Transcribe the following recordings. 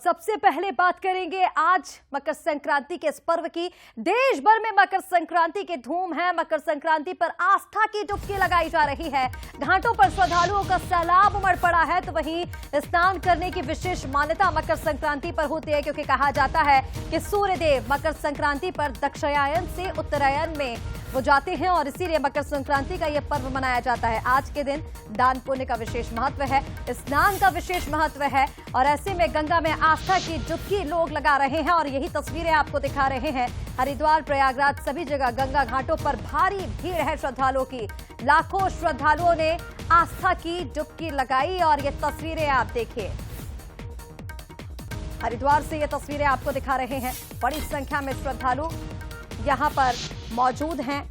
सबसे पहले बात करेंगे आज मकर संक्रांति के इस पर्व की। देश भर में मकर संक्रांति की धूम है। मकर संक्रांति पर आस्था की डुबकी लगाई जा रही है। घाटों पर श्रद्धालुओं का सैलाब उमड़ पड़ा है, तो वहीं स्नान करने की विशेष मान्यता मकर संक्रांति पर होती है, क्योंकि कहा जाता है कि सूर्यदेव मकर संक्रांति पर दक्षायन से उत्तरायण में वो जाते हैं और इसीलिए मकर संक्रांति का यह पर्व मनाया जाता है। आज के दिन दान पुण्य का विशेष महत्व है, स्नान का विशेष महत्व है और ऐसे में गंगा में आस्था की डुबकी लोग लगा रहे हैं और यही तस्वीरें आपको दिखा रहे हैं। हरिद्वार, प्रयागराज, सभी जगह गंगा घाटों पर भारी भीड़ है श्रद्धालुओं की। लाखों श्रद्धालुओं ने आस्था की डुबकी लगाई और ये तस्वीरें आप देखिए। हरिद्वार से ये तस्वीरें आपको दिखा रहे हैं। बड़ी संख्या में श्रद्धालु यहां पर मौजूद हैं।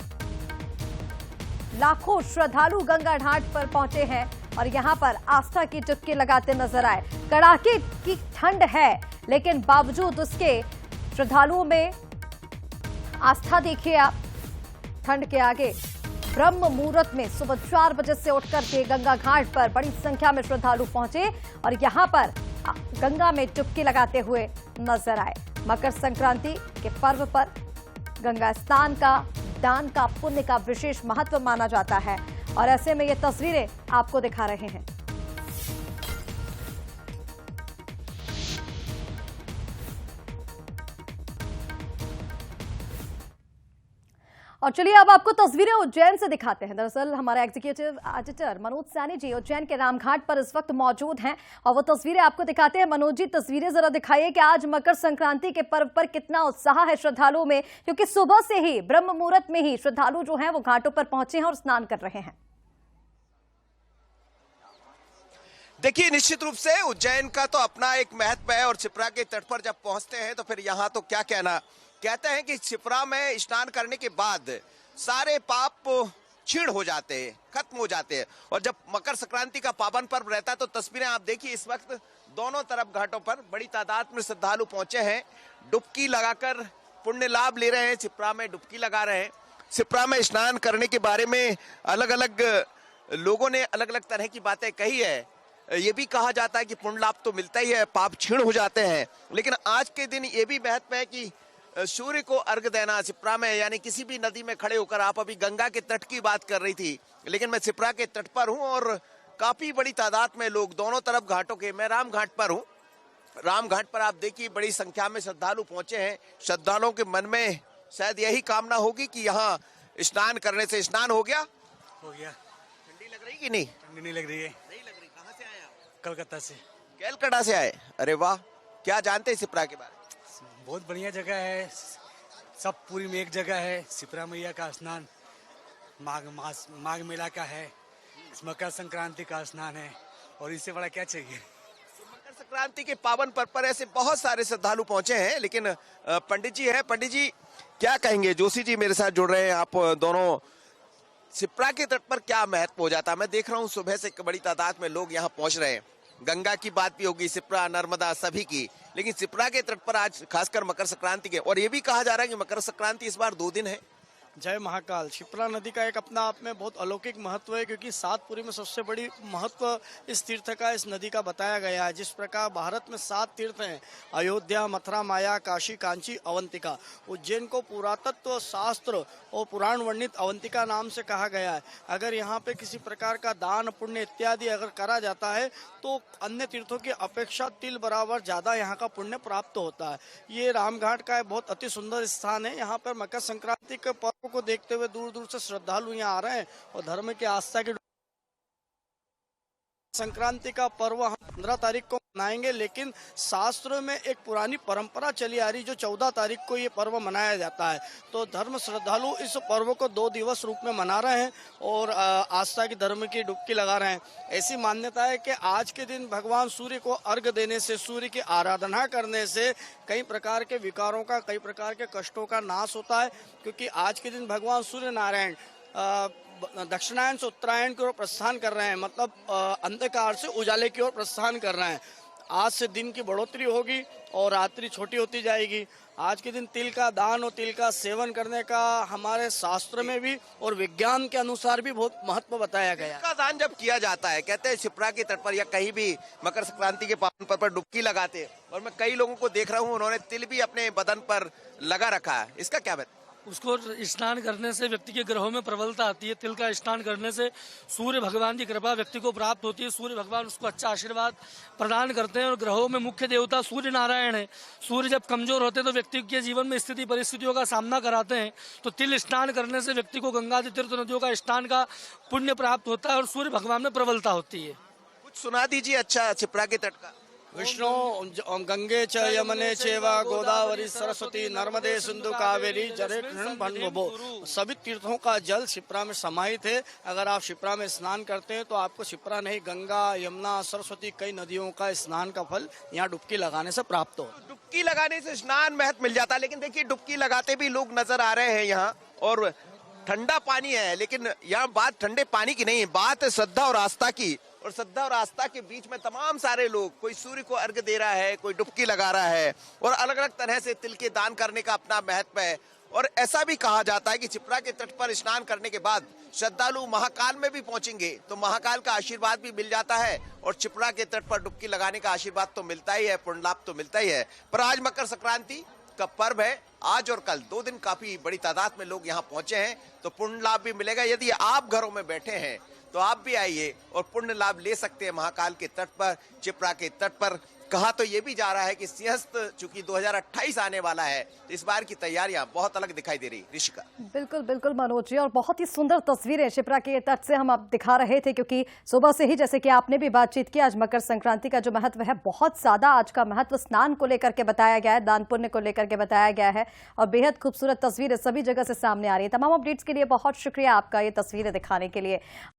लाखों श्रद्धालु गंगा घाट पर पहुंचे हैं और यहां पर आस्था की डुबकी लगाते नजर आए। कड़ाके की ठंड है, लेकिन बावजूद उसके श्रद्धालुओं में आस्था देखिए आप। ठंड के आगे ब्रह्म मुहूर्त में सुबह 4 बजे से उठकर के गंगा घाट पर बड़ी संख्या में श्रद्धालु पहुंचे और यहां पर गंगा में डुबकी लगाते हुए नजर आए। मकर संक्रांति के पर्व पर गंगा स्नान का, दान का, पुण्य का विशेष महत्व माना जाता है और ऐसे में ये तस्वीरें आपको दिखा रहे हैं। और चलिए अब आपको तस्वीरें उज्जैन से दिखाते हैं। दरअसल हमारे एग्जीक्यूटिव एडिटर मनोज सैनी जी उज्जैन के रामघाट पर इस वक्त मौजूद हैं और वो तस्वीरें आपको दिखाते हैं। मनोज जी, तस्वीरें जरा दिखाइए कि आज मकर संक्रांति के पर्व पर कितना उत्साह है श्रद्धालुओं में, क्योंकि सुबह से ही ब्रह्म मुहूर्त में ही श्रद्धालु जो हैं वो घाटों पर पहुंचे हैं और स्नान कर रहे हैं। देखिए, निश्चित रूप से उज्जैन का तो अपना एक महत्व है और क्षिप्रा के तट पर जब पहुंचते हैं तो फिर यहाँ तो क्या कहना। कहते हैं कि क्षिप्रा में स्नान करने के बाद सारे पाप क्षीण हो जाते हैं, खत्म हो जाते हैं। और जब मकर संक्रांति का पावन पर्व रहता है तो तस्वीरें आप देखिए, इस वक्त दोनों तरफ घाटों पर बड़ी तादाद में श्रद्धालु पहुंचे हैं, डुबकी लगाकर पुण्य लाभ ले रहे हैं। क्षिप्रा में डुबकी लगा रहे हैं। क्षिप्रा में स्नान करने के बारे में अलग अलग लोगों ने अलग अलग तरह की बातें कही है। ये भी कहा जाता है कि पुण्य लाभ तो मिलता ही है, पाप क्षीण हो जाते हैं, लेकिन आज के दिन ये भी महत्व है कि सूर्य को अर्घ देना क्षिप्रा में, यानी किसी भी नदी में खड़े होकर। आप अभी गंगा के तट की बात कर रही थी, लेकिन मैं क्षिप्रा के तट पर हूं और काफी बड़ी तादाद में लोग दोनों तरफ घाटों के। मैं राम घाट पर हूं। राम घाट पर आप देखिए बड़ी संख्या में श्रद्धालु पहुंचे हैं। श्रद्धालुओं के मन में शायद यही कामना होगी कि यहाँ स्नान करने से। स्नान हो गया? ठंडी लग रही कि नहीं? ठंडी नहीं लग रही है। नहीं लग रही। कहाँ से आए आप? कलकत्ता से। कैलकाटा से आए? अरे वाह, क्या जानते हैं क्षिप्रा के बारे में? बहुत बढ़िया जगह है, सब पूरी में एक जगह है। क्षिप्रा मैया का स्नान माघ मेला का है, मकर संक्रांति का स्नान है और इससे बड़ा क्या चाहिए। मकर संक्रांति के पावन पर्व पर ऐसे बहुत सारे श्रद्धालु पहुंचे हैं, लेकिन पंडित जी हैं। पंडित जी क्या कहेंगे? जोशी जी मेरे साथ जुड़ रहे हैं। आप दोनों, क्षिप्रा के तट पर क्या महत्व हो जाता है? मैं देख रहा हूँ सुबह से बड़ी तादाद में लोग यहाँ पहुंच रहे हैं। गंगा की बात भी होगी, क्षिप्रा, नर्मदा, सभी की, लेकिन क्षिप्रा के तट पर आज खासकर मकर संक्रांति के, और ये भी कहा जा रहा है कि मकर संक्रांति इस बार 2 दिन है। जय महाकाल। क्षिप्रा नदी का एक अपना आप में बहुत अलौकिक महत्व है, क्योंकि 7 पुरी में सबसे बड़ी महत्व इस तीर्थ का, इस नदी का बताया गया है। जिस प्रकार भारत में 7 तीर्थ हैं, अयोध्या, मथुरा, माया, काशी, कांची, अवंतिका। उज्जैन को पुरातत्व शास्त्र और पुराण वर्णित अवंतिका नाम से कहा गया है। अगर यहाँ पे किसी प्रकार का दान पुण्य इत्यादि अगर करा जाता है तो अन्य तीर्थों की अपेक्षा तिल बराबर ज्यादा यहाँ का पुण्य प्राप्त होता है। ये रामघाट का बहुत अति सुंदर स्थान है। यहाँ पर मकर संक्रांति के पर्व को देखते हुए दूर दूर से श्रद्धालु यहाँ आ रहे हैं और धर्म की आस्था की संक्रांति का पर्व हम 15 तारीख को मनाएंगे, लेकिन शास्त्रों में एक पुरानी परंपरा चली आ रही जो 14 तारीख को ये पर्व मनाया जाता है। तो धर्म श्रद्धालु इस पर्व को 2 दिवस रूप में मना रहे हैं और आस्था की, धर्म की डुबकी लगा रहे हैं। ऐसी मान्यता है कि आज के दिन भगवान सूर्य को अर्घ देने से, सूर्य की आराधना करने से कई प्रकार के विकारों का, कई प्रकार के कष्टों का नाश होता है, क्योंकि आज के दिन भगवान सूर्य नारायण दक्षिणायन से उत्तरायण की ओर प्रस्थान कर रहे हैं, मतलब अंधकार से उजाले की ओर प्रस्थान कर रहे हैं। आज से दिन की बढ़ोतरी होगी और रात्रि छोटी होती जाएगी। आज के दिन तिल का दान और तिल का सेवन करने का हमारे शास्त्र में भी और विज्ञान के अनुसार भी बहुत महत्व बताया गया है। का दान जब किया जाता है, कहते हैं शिप्रा के तट पर या कहीं भी मकर संक्रांति के पावन पर्व पर डुबकी लगाते हैं, और मैं कई लोगों को देख रहा हूँ उन्होंने तिल भी अपने बदन पर लगा रखा है, इसका क्या बात? उसको स्नान करने से व्यक्ति के ग्रहों में प्रबलता आती है। तिल का स्नान करने से सूर्य भगवान की कृपा व्यक्ति को प्राप्त होती है। सूर्य भगवान उसको अच्छा आशीर्वाद प्रदान करते हैं और ग्रहों में मुख्य देवता सूर्य नारायण है। सूर्य जब कमजोर होते हैं तो व्यक्ति के जीवन में स्थिति परिस्थितियों का सामना कराते हैं। तो तिल स्नान करने से व्यक्ति को गंगा तीर्थ नदियों का स्नान का पुण्य प्राप्त होता है और सूर्य भगवान में प्रबलता होती है। कुछ सुना दीजिए अच्छा छिपरा के तट का। विष्णु गंगे च यमुने चैव गोदावरी सरस्वती नर्मदे सिंधु कावेरी जलेस्मिन् भन्वभो। सभी तीर्थों का जल शिप्रा में समाहित है। अगर आप शिप्रा में स्नान करते हैं तो आपको शिप्रा नहीं गंगा यमुना सरस्वती कई नदियों का स्नान का फल यहाँ डुबकी लगाने से प्राप्त हो। डुबकी लगाने से स्नान महत्व मिल जाता है, लेकिन देखिए डुबकी लगाते भी लोग नजर आ रहे हैं यहाँ, और ठंडा पानी है, लेकिन यहाँ बात ठंडे पानी की नहीं है, बात है श्रद्धा और आस्था की। और श्रद्धा और आस्था के बीच में तमाम सारे लोग, कोई सूर्य को अर्घ्य दे रहा है, कोई डुबकी लगा रहा है, और अलग अलग तरह से तिल के दान करने का अपना महत्व है। और ऐसा भी कहा जाता है कि छिपरा के तट पर स्नान करने के बाद श्रद्धालु महाकाल में भी पहुंचेंगे तो महाकाल का आशीर्वाद भी मिल जाता है, और छिपरा के तट पर डुबकी लगाने का आशीर्वाद तो मिलता ही है, पुण्य लाभ तो मिलता ही है। पर आज मकर संक्रांति का पर्व है, आज और कल 2 दिन काफी बड़ी तादाद में लोग यहाँ पहुंचे हैं, तो पुण्य लाभ भी मिलेगा। यदि आप घरों में बैठे हैं तो आप भी आइए और पुण्य लाभ ले सकते हैं महाकाल के तट पर, छिपरा के तट पर। कहा तो ये भी जा रहा है कि सिंहस्थ चूंकि 2028 आने वाला है, तो इस बार की तैयारियां बहुत अलग दिखाई दे रही। ऋषिका बिल्कुल बिल्कुल मनोज जी, और बहुत ही सुंदर तस्वीरें शिप्रा के तट से हम आप दिखा रहे थे, क्योंकि सुबह से ही जैसे कि आपने भी बातचीत की, आज मकर संक्रांति का जो महत्व है बहुत ज्यादा, आज का महत्व स्नान को लेकर के बताया गया है, दान पुण्य को लेकर के बताया गया है, और बेहद खूबसूरत तस्वीरें सभी जगह से सामने आ रही है। तमाम अपडेट्स के लिए बहुत शुक्रिया आपका, ये तस्वीरें दिखाने के लिए।